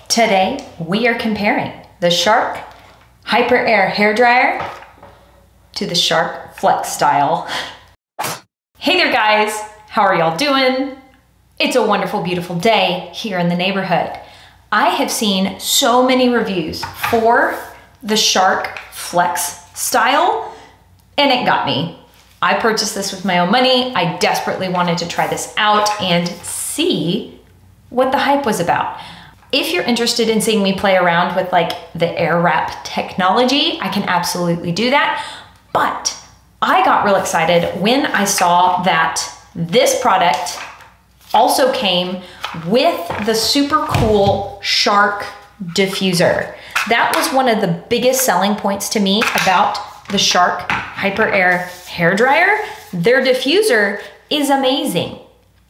Today, we are comparing the Shark HyperAir hairdryer to the Shark Flexstyle. Hey there guys, how are y'all doing? It's a wonderful, beautiful day here in the neighborhood. I have seen so many reviews for the Shark Flexstyle, and it got me. I purchased this with my own money. I desperately wanted to try this out and see what the hype was about. If you're interested in seeing me play around with like the air wrap technology, I can absolutely do that. But I got real excited when I saw that this product also came with the super cool Shark diffuser. That was one of the biggest selling points to me about the Shark HyperAir hairdryer. Their diffuser is amazing.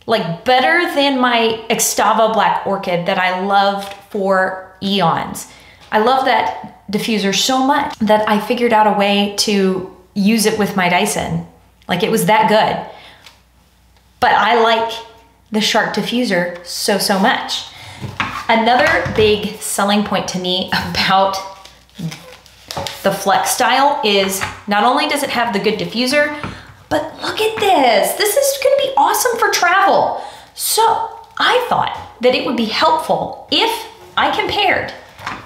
Like better than my Extava Black Orchid that I loved for eons. I love that diffuser so much that I figured out a way to use it with my Dyson. Like it was that good. But I like the Shark diffuser so much. Another big selling point to me about the Flexstyle is not only does it have the good diffuser, but look at this. This is gonna be awesome for travel. So I thought that it would be helpful if I compared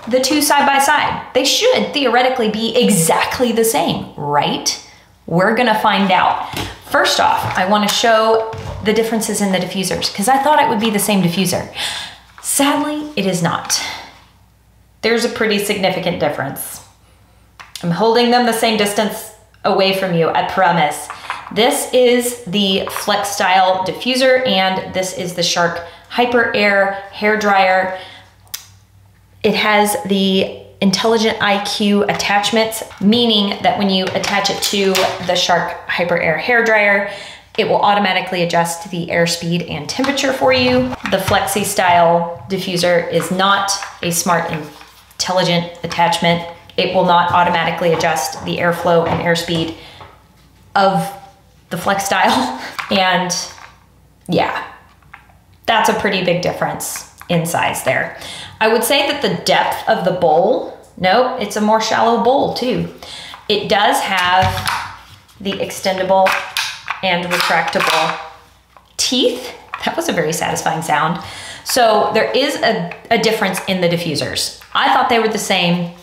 the two side by side. They should theoretically be exactly the same, right? We're gonna find out. First off, I wanna show the differences in the diffusers because I thought it would be the same diffuser. Sadly, it is not. There's a pretty significant difference. I'm holding them the same distance away from you, I promise. This is the Flexstyle diffuser and this is the Shark HyperAir hairdryer. It has the intelligent IQ attachments, meaning that when you attach it to the Shark HyperAir hairdryer, it will automatically adjust the airspeed and temperature for you. The Flexstyle diffuser is not a smart, intelligent attachment. It will not automatically adjust the airflow and airspeed of the Flexstyle. And yeah, that's a pretty big difference in size there. I would say that the depth of the bowl, no, it's a more shallow bowl too. It does have the extendable and retractable teeth. That was a very satisfying sound. So there is a difference in the diffusers. I thought they were the same.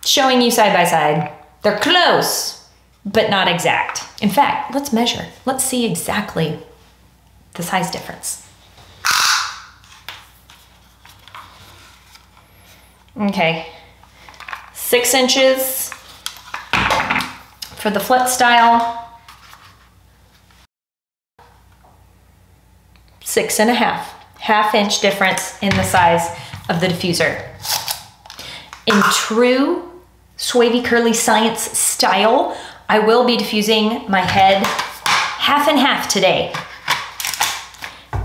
Showing you side by side, they're close, but not exact. In fact, let's measure. Let's see exactly the size difference. Okay, 6 inches for the Flexstyle, 6.5, half-inch difference in the size of the diffuser. In true Swavy Curly Science style, I will be diffusing my head half and half today.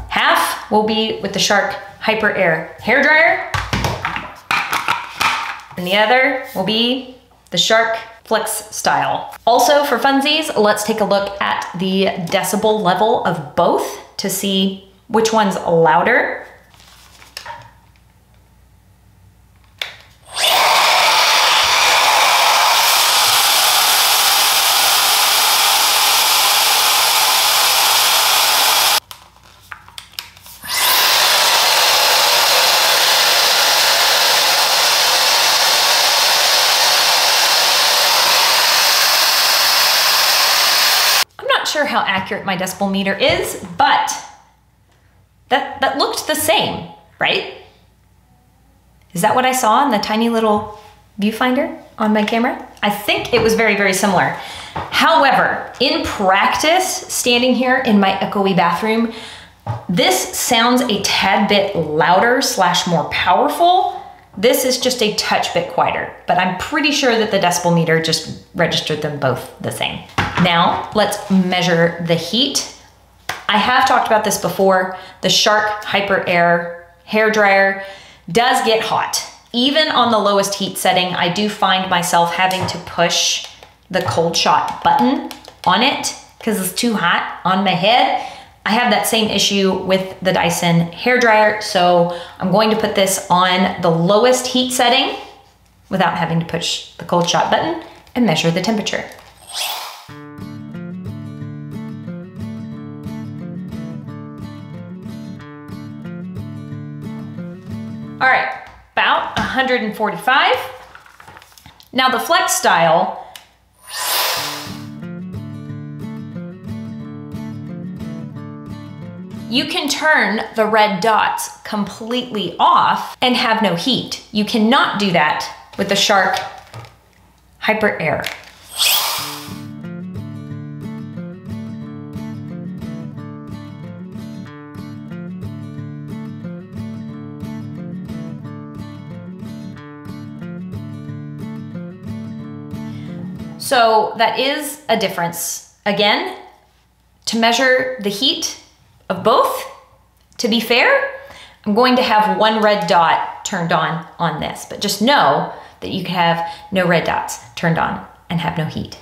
Half will be with the Shark HyperAir hairdryer, and the other will be the Shark Flexstyle. Also for funsies, let's take a look at the decibel level of both to see which one's louder. Sure how accurate my decibel meter is, but that looked the same, right? Is that what I saw in the tiny little viewfinder on my camera? I think it was very similar. However, in practice, standing here in my echoey bathroom, this sounds a tad bit louder / more powerful. This is just a touch bit quieter, but I'm pretty sure that the decibel meter just registered them both the same. Now let's measure the heat. I have talked about this before. The Shark HyperAir hairdryer does get hot. Even on the lowest heat setting, I do find myself having to push the cold shot button on it because it's too hot on my head. I have that same issue with the Dyson hairdryer, so I'm going to put this on the lowest heat setting without having to push the cold shot button and measure the temperature. All right, about 145. Now the Flexstyle, you can turn the red dots completely off and have no heat. You cannot do that with the Shark HyperAir. So that is a difference. Again, to measure the heat of both, to be fair, I'm going to have one red dot turned on this, but just know that you can have no red dots turned on and have no heat.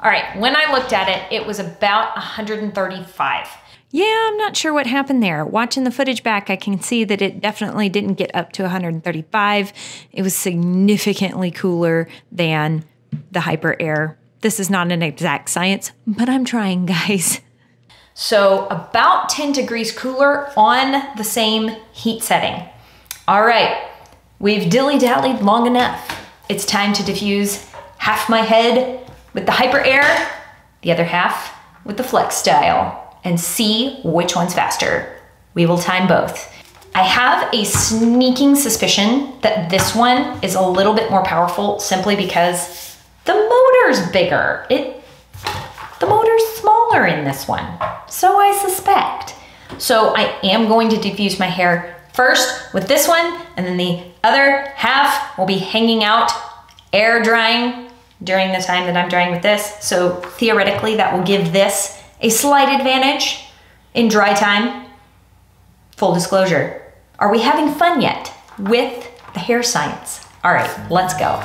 All right, when I looked at it, it was about 135. Yeah, I'm not sure what happened there. Watching the footage back, I can see that it definitely didn't get up to 135. It was significantly cooler than the HyperAir. This is not an exact science, but I'm trying, guys. So about 10 degrees cooler on the same heat setting. All right, we've dilly-dallied long enough. It's time to diffuse half my head with the HyperAir, the other half with the Flexstyle, and see which one's faster. We will time both. I have a sneaking suspicion that this one is a little bit more powerful simply because the motor's bigger. The motor's smaller in this one, so I suspect. So I am going to diffuse my hair first with this one, and then the other half will be hanging out, air drying during the time that I'm drying with this. So theoretically, that will give this a slight advantage in dry time. Full disclosure, are we having fun yet with the hair science? All right, let's go.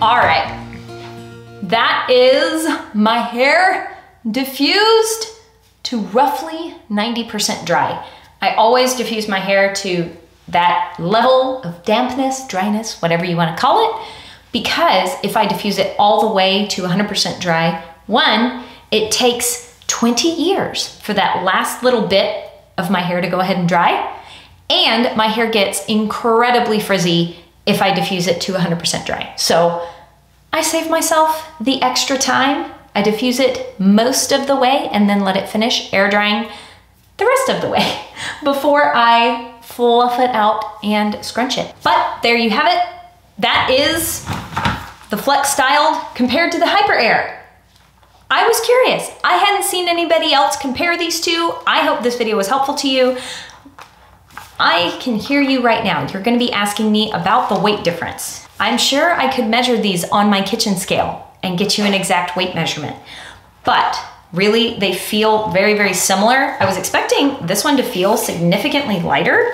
All right, that is my hair diffused to roughly 90% dry. I always diffuse my hair to that level of dampness, dryness, whatever you want to call it, because if I diffuse it all the way to 100% dry, one, it takes 20 years for that last little bit of my hair to go ahead and dry, and my hair gets incredibly frizzy if I diffuse it to 100% dry. So I save myself the extra time. I diffuse it most of the way and then let it finish air drying the rest of the way before I fluff it out and scrunch it. But there you have it. That is the Flexstyle compared to the HyperAir. I was curious. I hadn't seen anybody else compare these two. I hope this video was helpful to you. I can hear you right now. You're gonna be asking me about the weight difference. I'm sure I could measure these on my kitchen scale and get you an exact weight measurement, but really they feel very, very similar. I was expecting this one to feel significantly lighter,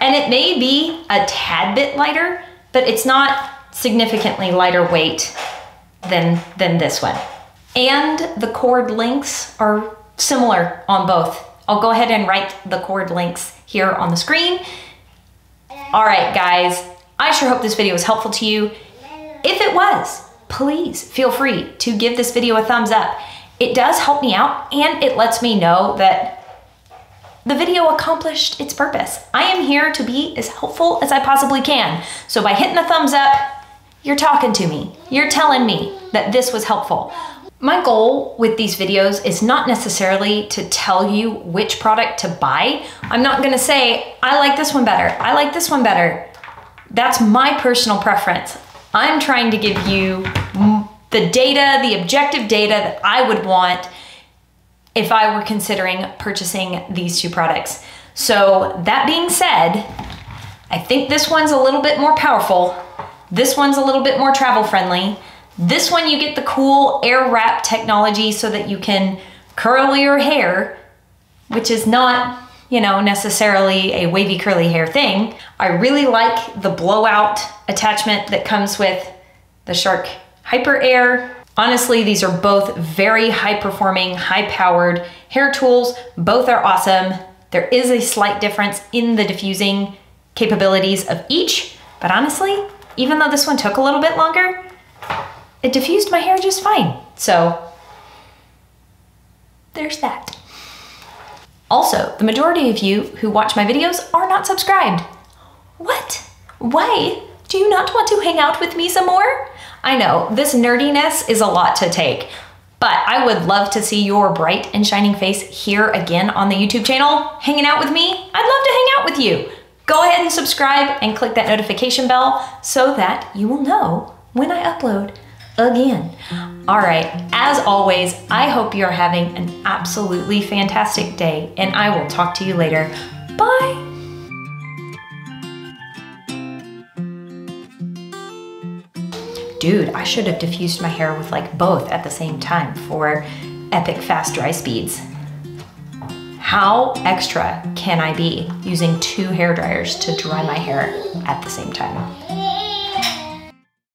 and it may be a tad bit lighter, but it's not significantly lighter weight than this one. And the cord lengths are similar on both. I'll go ahead and write the cord lengths here on the screen. All right, guys, I sure hope this video was helpful to you. If it was, please feel free to give this video a thumbs up. It does help me out, and it lets me know that the video accomplished its purpose. I am here to be as helpful as I possibly can. So by hitting the thumbs up, you're talking to me. You're telling me that this was helpful. My goal with these videos is not necessarily to tell you which product to buy. I'm not gonna say, I like this one better, I like this one better. That's my personal preference. I'm trying to give you the data, the objective data that I would want if I were considering purchasing these two products. So that being said, I think this one's a little bit more powerful. This one's a little bit more travel friendly. This one you get the cool air wrap technology so that you can curl your hair, which is not, you know, necessarily a wavy curly hair thing. I really like the blowout attachment that comes with the Shark HyperAir. Honestly, these are both very high performing, high powered hair tools. Both are awesome. There is a slight difference in the diffusing capabilities of each, but honestly, even though this one took a little bit longer, it diffused my hair just fine. So there's that. Also, the majority of you who watch my videos are not subscribed. What? Why? Do you not want to hang out with me some more? I know, this nerdiness is a lot to take, but I would love to see your bright and shining face here again on the YouTube channel, hanging out with me. I'd love to hang out with you. Go ahead and subscribe and click that notification bell so that you will know when I upload again. All right, as always, I hope you're having an absolutely fantastic day, and I will talk to you later. Bye. Dude, I should have diffused my hair with like both at the same time for epic fast dry speeds. How extra can I be using two hair dryers to dry my hair at the same time?